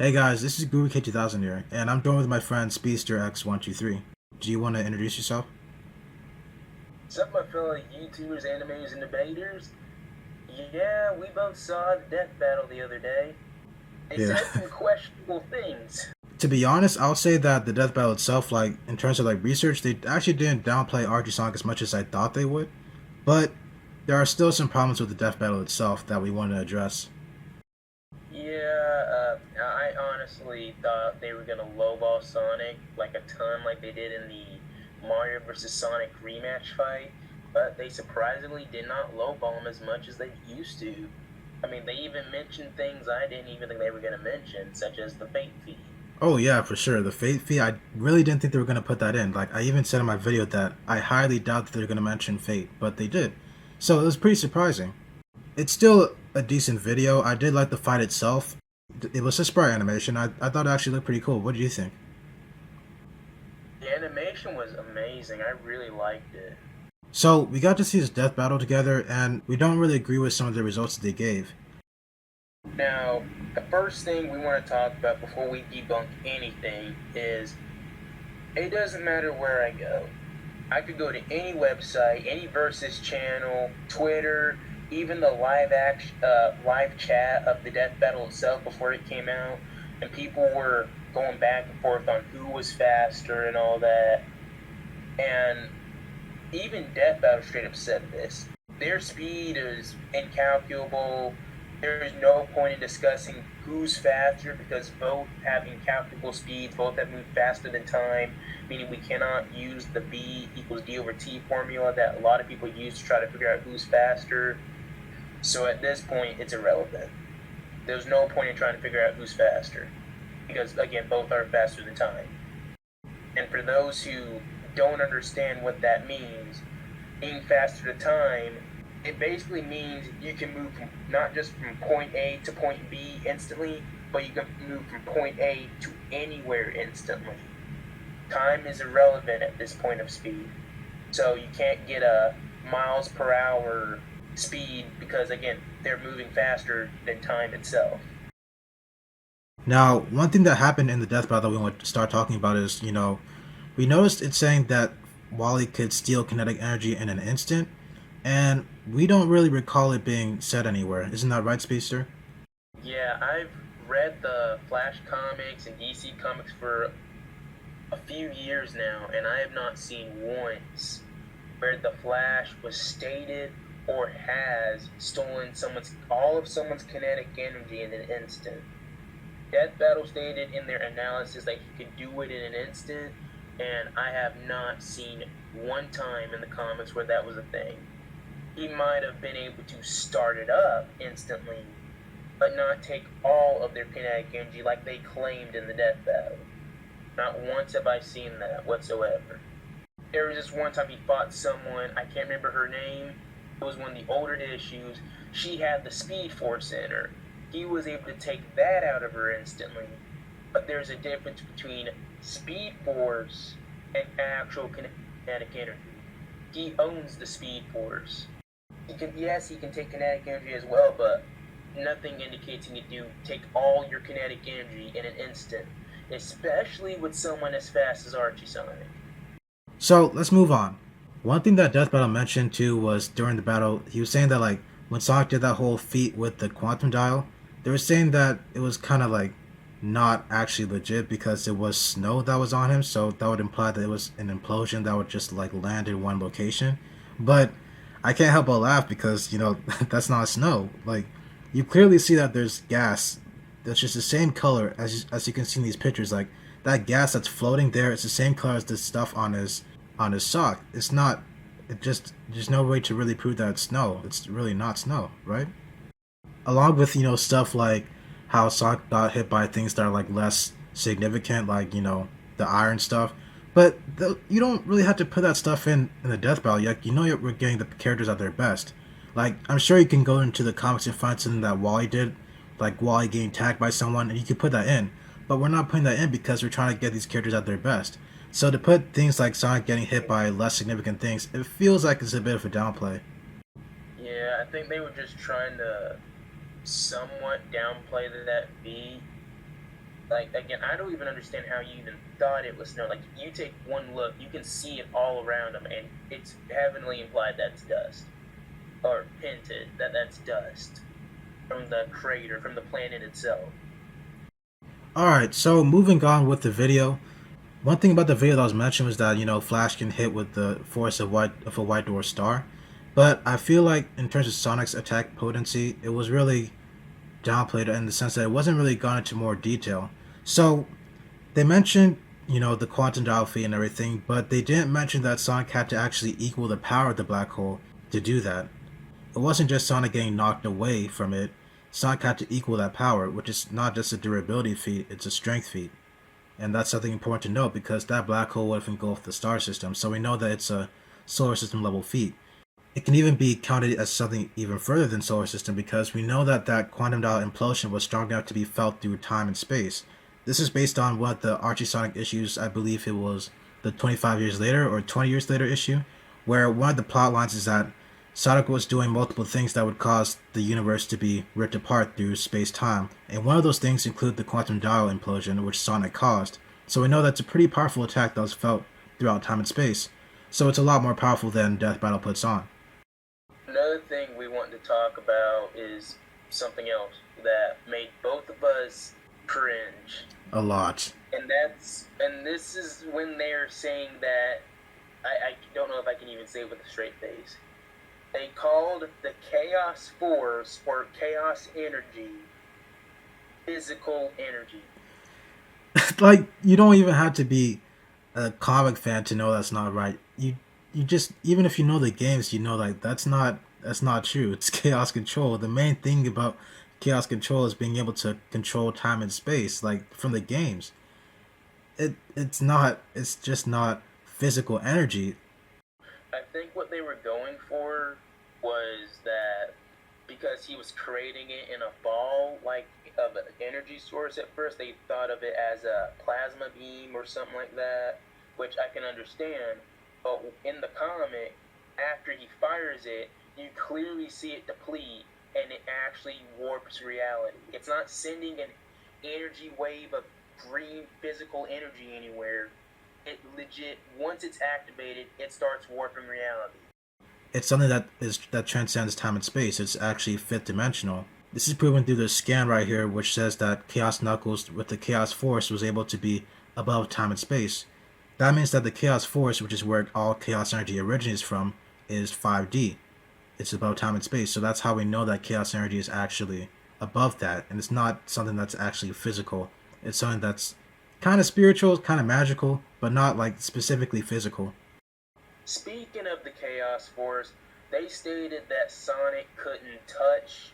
Hey guys, this is Guru K2000 here, and I'm joined with my friend SpeedsterX123. Do you want to introduce yourself? What's up, my fellow YouTubers, animators, and debaters? Yeah, we both saw the death battle the other day. They Yeah. said some questionable things. To be honest, I'll say that the death battle itself, like, in terms of, like, research, they actually didn't downplay Archie Sonic as much as I thought they would. But there are still some problems with the death battle itself that we want to address. Yeah, I honestly thought they were gonna lowball Sonic like a ton, like they did in the Mario vs. Sonic rematch fight, but they surprisingly did not lowball him as much as they used to. I mean, they even mentioned things I didn't even think they were gonna mention, such as the fate feed. Oh yeah, for sure. The Fate Fee, I really didn't think they were going to put that in. Like, I even said in my video that I highly doubt that they're going to mention Fate, but they did. So it was pretty surprising. It's still a decent video. I did like the fight itself. It was a sprite animation. I thought it actually looked pretty cool. What do you think? The animation was amazing. I really liked it. So we got to see this death battle together, and we don't really agree with some of the results that they gave. Now, the first thing we want to talk about before we debunk anything is it doesn't matter where I go. I could go to any website, any Versus channel, Twitter, even the live chat of the death battle itself before it came out, and people were going back and forth on who was faster and all that. And even Death Battle straight up said this. Their speed is incalculable. There is no point in discussing who's faster because both have incalculable speeds, both have moved faster than time, meaning we cannot use the B equals D over T formula that a lot of people use to try to figure out who's faster. So at this point, it's irrelevant. There's no point in trying to figure out who's faster because, again, both are faster than time. And for those who don't understand what that means, being faster than time, it basically means you can move from not just from point A to point B instantly, but you can move from point A to anywhere instantly. Time is irrelevant at this point of speed. So you can't get a miles per hour speed because, again, they're moving faster than time itself. Now, one thing that happened in the death battle that we want to start talking about is, we noticed it saying that Wally could steal kinetic energy in an instant, and we don't really recall it being said anywhere. Isn't that right, Speedster? Yeah, I've read the Flash comics and DC comics for a few years now, and I have not seen once where the Flash was stated or has stolen all of someone's kinetic energy in an instant. Death Battle stated in their analysis that he could do it in an instant, and I have not seen one time in the comics where that was a thing. He might have been able to start it up instantly, but not take all of their kinetic energy like they claimed in the death battle. Not once have I seen that whatsoever. There was just one time he fought someone, I can't remember her name, it was one of the older issues, she had the Speed Force in her. He was able to take that out of her instantly, but there's a difference between Speed Force and actual kinetic energy. He owns the Speed Force. He can take kinetic energy as well, but nothing indicates he can take all your kinetic energy in an instant, especially with someone as fast as Archie Sonic. So, let's move on. One thing that Death Battle mentioned too was during the battle, he was saying that, like, when Sonic did that whole feat with the quantum dial, they were saying that it was kind of like not actually legit because it was snow that was on him, so that would imply that it was an implosion that would just like land in one location. But I can't help but laugh because that's not snow. Like, you clearly see that there's gas that's just the same color as you can see in these pictures. Like, that gas that's floating there, it's the same color as the stuff on his sock. It's not. There's no way to really prove that it's snow. It's really not snow, right? Along with stuff like how Sonic got hit by things that are like less significant, like the iron stuff. But you don't really have to put that stuff in the death battle. Like, we're getting the characters at their best. Like, I'm sure you can go into the comics and find something that Wally did, like Wally getting tagged by someone, and you can put that in. But we're not putting that in because we're trying to get these characters at their best. So to put things like Sonic getting hit by less significant things, it feels like it's a bit of a downplay. Yeah, I think they were just trying to somewhat downplay that feat Like, again, I don't even understand how you even thought it was snow. Like, you take one look, you can see it all around them, and it's heavily implied that's dust. Or hinted that that's dust from the crater, from the planet itself. Alright, so moving on with the video. One thing about the video that was mentioned was that, Flash can hit with the force of a white dwarf star. But I feel like in terms of Sonic's attack potency, it was really downplayed in the sense that it wasn't really gone into more detail. So they mentioned, the quantum dial fee and everything, but they didn't mention that Sonic had to actually equal the power of the black hole to do that. It wasn't just Sonic getting knocked away from it. Sonic had to equal that power, which is not just a durability feat, it's a strength feat. And that's something important to note because that black hole would have engulfed the star system, so we know that it's a solar system level feat. It can even be counted as something even further than solar system because we know that that quantum dial implosion was strong enough to be felt through time and space. This is based on one of the Archie Sonic issues, I believe it was the 25 years later or 20 years later issue, where one of the plot lines is that Sonic was doing multiple things that would cause the universe to be ripped apart through space-time, and one of those things include the quantum dial implosion, which Sonic caused. So we know that's a pretty powerful attack that was felt throughout time and space. So it's a lot more powerful than Death Battle puts on. Another thing we want to talk about is something else that made both of us cringe. A lot. And this is when they're saying that I don't know if I can even say it with a straight face. They called the Chaos Force or Chaos Energy physical energy. Like, you don't even have to be a comic fan to know that's not right. You just, even if you know the games, you know like that's not true. It's chaos control. The main thing about chaos control is being able to control time and space, like from the games. It's just not physical energy. I think what they were going for was that because he was creating it in a ball like of an energy source at first, they thought of it as a plasma beam or something like that, which I can understand. But in the comic, after he fires it, you clearly see it deplete and it actually warps reality. It's not sending an energy wave of green physical energy anywhere. It legit, once it's activated, it starts warping reality. It's something that transcends time and space. It's actually fifth dimensional. This is proven through the scan right here, which says that Chaos Knuckles with the Chaos Force was able to be above time and space. That means that the Chaos Force, which is where all chaos energy originates from, is 5D. It's above time and space, so that's how we know that chaos energy is actually above that, and it's not something that's actually physical. It's something that's kind of spiritual, kind of magical, but not like specifically physical. Speaking of the Chaos Force, they stated that Sonic couldn't touch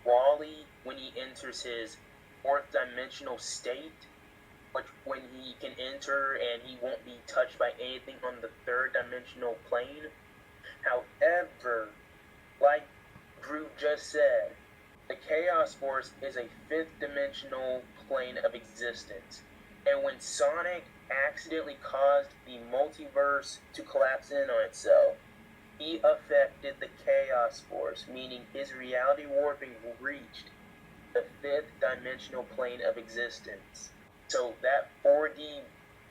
Wally when he enters his fourth dimensional state, which when he can enter and he won't be touched by anything on the third dimensional plane. However, like Groove just said, the Chaos Force is a fifth dimensional plane of existence. And when Sonic accidentally caused the multiverse to collapse in on itself, he affected the Chaos Force, meaning his reality warping reached the fifth dimensional plane of existence. So that 4D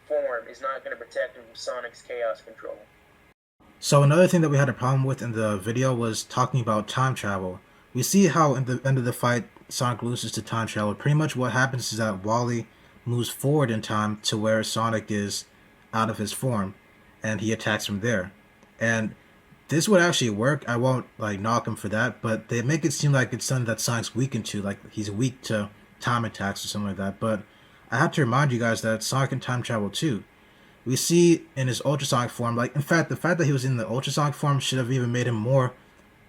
form is not going to protect him from Sonic's chaos control. So another thing that we had a problem with in the video was talking about time travel. We see how in the end of the fight, Sonic loses to time travel. Pretty much what happens is that Wally moves forward in time to where Sonic is out of his form, and he attacks from there. And this would actually work. I won't like knock him for that, but they make it seem like it's something that Sonic's weakened to, like he's weak to time attacks or something like that. But I have to remind you guys that Sonic can time travel too. We see in his ultrasonic form, like in fact, the fact that he was in the ultrasonic form should have even made him more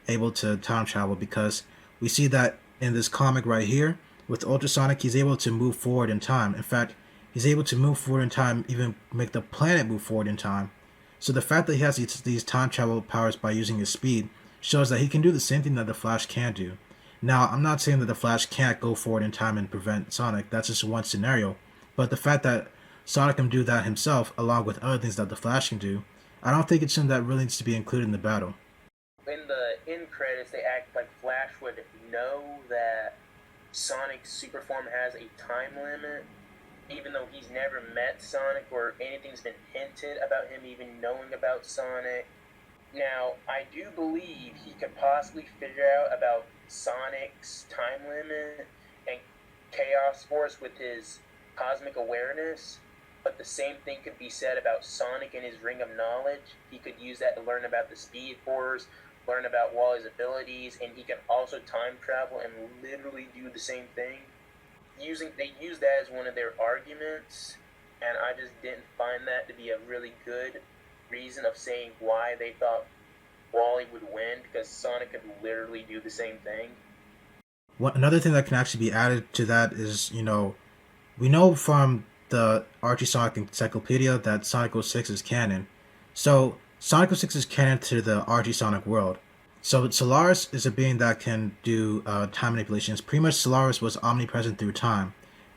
able to time travel because we see that in this comic right here with ultrasonic, he's able to move forward in time. In fact, he's able to move forward in time, even make the planet move forward in time. So the fact that he has these time travel powers by using his speed shows that he can do the same thing that the Flash can do. Now, I'm not saying that the Flash can't go forward in time and prevent Sonic. That's just one scenario. But the fact that Sonic can do that himself, along with other things that the Flash can do, I don't think it's something that really needs to be included in the battle. In the end credits, they act like Flash would know that Sonic's super form has a time limit, even though he's never met Sonic or anything's been hinted about him even knowing about Sonic. Now, I do believe he could possibly figure out about Sonic's time limit and Chaos Force with his cosmic awareness, but the same thing could be said about Sonic and his Ring of Knowledge. He could use that to learn about the Speed Force, learn about Wally's abilities, and he can also time travel and literally do the same thing. They used that as one of their arguments, and I just didn't find that to be a really good reason of saying why they thought Wally would win, because Sonic could literally do the same thing. Another thing that can actually be added to that is, we know from the Archie Sonic Encyclopedia that Sonic 06 is canon. So Sonic 06 is canon to the Archie Sonic world. So Solaris is a being that can do time manipulations. Pretty much Solaris was omnipresent through time.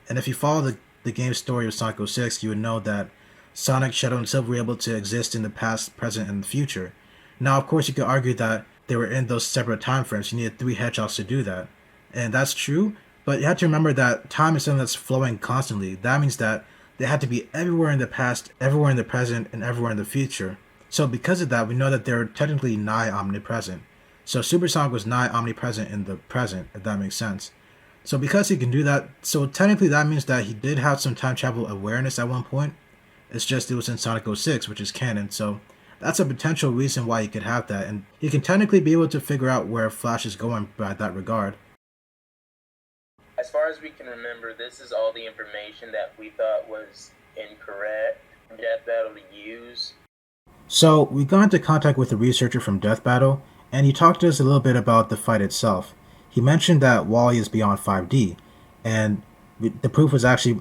And if you follow the game's story of Sonic 06, you would know that Sonic, Shadow, and Silver were able to exist in the past, present, and the future. Now, of course, you could argue that they were in those separate time frames. You needed 3 hedgehogs to do that. And that's true, but you have to remember that time is something that's flowing constantly. That means that they had to be everywhere in the past, everywhere in the present, and everywhere in the future. So because of that, we know that they're technically nigh omnipresent. So Super Sonic was nigh omnipresent in the present, if that makes sense. So because he can do that, so technically that means that he did have some time travel awareness at one point. It's just it was in Sonic 06, which is canon, so that's a potential reason why he could have that, and he can technically be able to figure out where Flash is going by that regard. As far as we can remember, this is all the information that we thought was incorrect for Death Battle to use. So we got into contact with a researcher from Death Battle, and he talked to us a little bit about the fight itself. He mentioned that Wally is beyond 5D, and the proof actually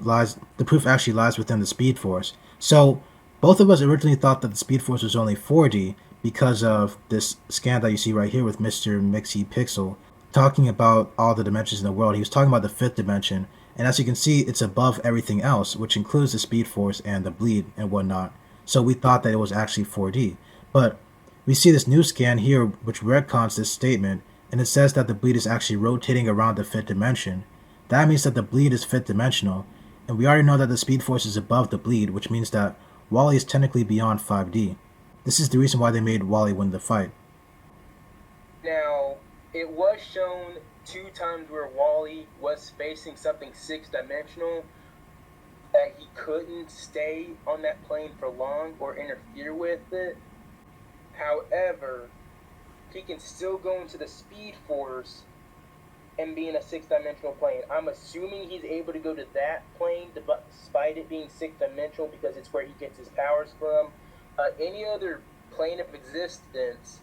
lies within the Speed Force. So both of us originally thought that the Speed Force was only 4D because of this scan that you see right here with Mr. Mixie Pixel talking about all the dimensions in the world. He was talking about the 5th dimension, and as you can see, it's above everything else, which includes the Speed Force and the bleed and whatnot. So we thought that it was actually 4D. But we see this new scan here which retcons this statement, and it says that the bleed is actually rotating around the 5th dimension. That means that the bleed is 5th dimensional, and we already know that the Speed Force is above the bleed, which means that Wally is technically beyond 5D. This is the reason why they made Wally win the fight. Now, it was shown 2 times where Wally was facing something 6th dimensional, that he couldn't stay on that plane for long or interfere with it. However, he can still go into the Speed Force and be in a 6th dimensional plane. I'm assuming he's able to go to that plane despite it being 6th dimensional because it's where he gets his powers from. Any other plane of existence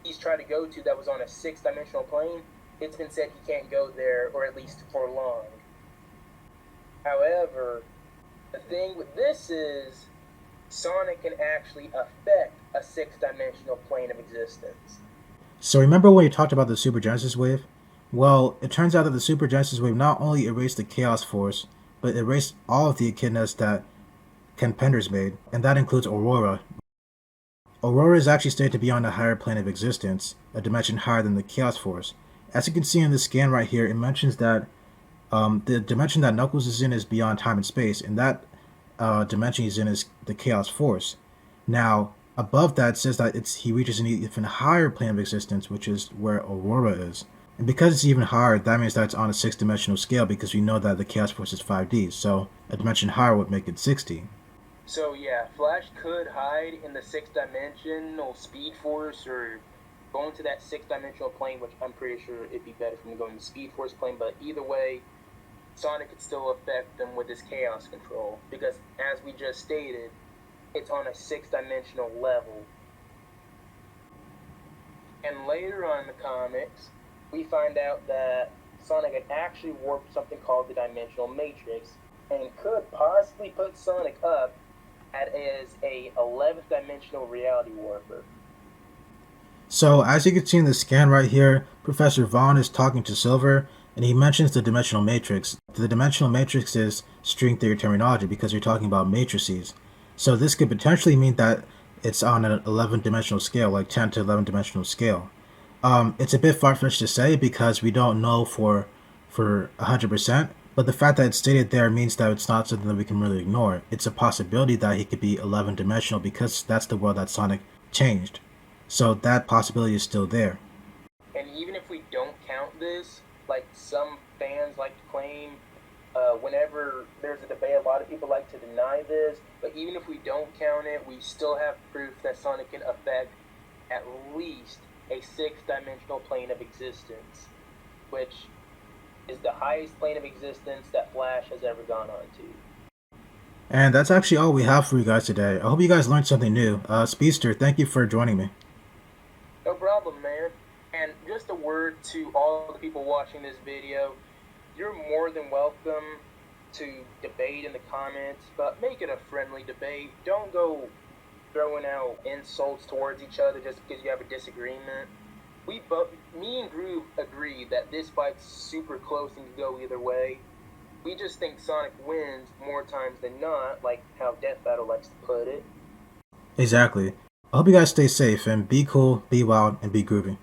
he's tried to go to that was on a 6th dimensional plane, it's been said he can't go there, or at least for long. However, the thing with this is Sonic can actually affect a 6th dimensional plane of existence. So remember when you talked about the Super Genesis Wave? Well, it turns out that the Super Genesis Wave not only erased the Chaos Force, but erased all of the echidnas that Ken Penders made, and that includes Aurora. Aurora is actually stated to be on a higher plane of existence, a dimension higher than the Chaos Force. As you can see in the scan right here, it mentions that the dimension that Knuckles is in is beyond time and space, and that dimension he's in is the Chaos Force. Now, above that, it says that he reaches an even higher plane of existence, which is where Aurora is. And because it's even higher, that means that it's on a 6th dimensional scale, because we know that the Chaos Force is 5D, so a dimension higher would make it 6D. So yeah, Flash could hide in the 6th dimensional Speed Force or go into that 6th dimensional plane, which I'm pretty sure it'd be better for him to go in the Speed Force plane, but either way, Sonic could still affect them with his Chaos Control, because as we just stated, it's on a 6th dimensional level. And later on in the comics, we find out that Sonic had actually warped something called the Dimensional Matrix, and could possibly put Sonic up as a 11th dimensional reality warper. So, as you can see in the scan right here, Professor Vaughn is talking to Silver, and he mentions the Dimensional Matrix. The Dimensional Matrix is string theory terminology because you're talking about matrices. So this could potentially mean that it's on an 11 dimensional scale, like 10 to 11 dimensional scale. It's a bit far-fetched to say because we don't know for 100%, But the fact that it's stated there means that it's not something that we can really ignore. It's a possibility that he could be 11-dimensional because that's the world that Sonic changed. So that possibility is still there. And even if we don't count this, like some fans like to claim, whenever there's a debate, a lot of people like to deny this, but even if we don't count it, we still have proof that Sonic can affect at least a 6-dimensional plane of existence, which is the highest plane of existence that Flash has ever gone on to. And that's actually all we have for you guys today. I hope you guys learned something new. Speedster, thank you for joining me. No problem, man. And just a word to all the people watching this video, you're more than welcome to debate in the comments, but make it a friendly debate. Don't go throwing out insults towards each other just because you have a disagreement. Me and Groove agree that this fight's super close and can go either way. We just think Sonic wins more times than not, like how Death Battle likes to put it. Exactly. I hope you guys stay safe and be cool, be wild, and be groovy.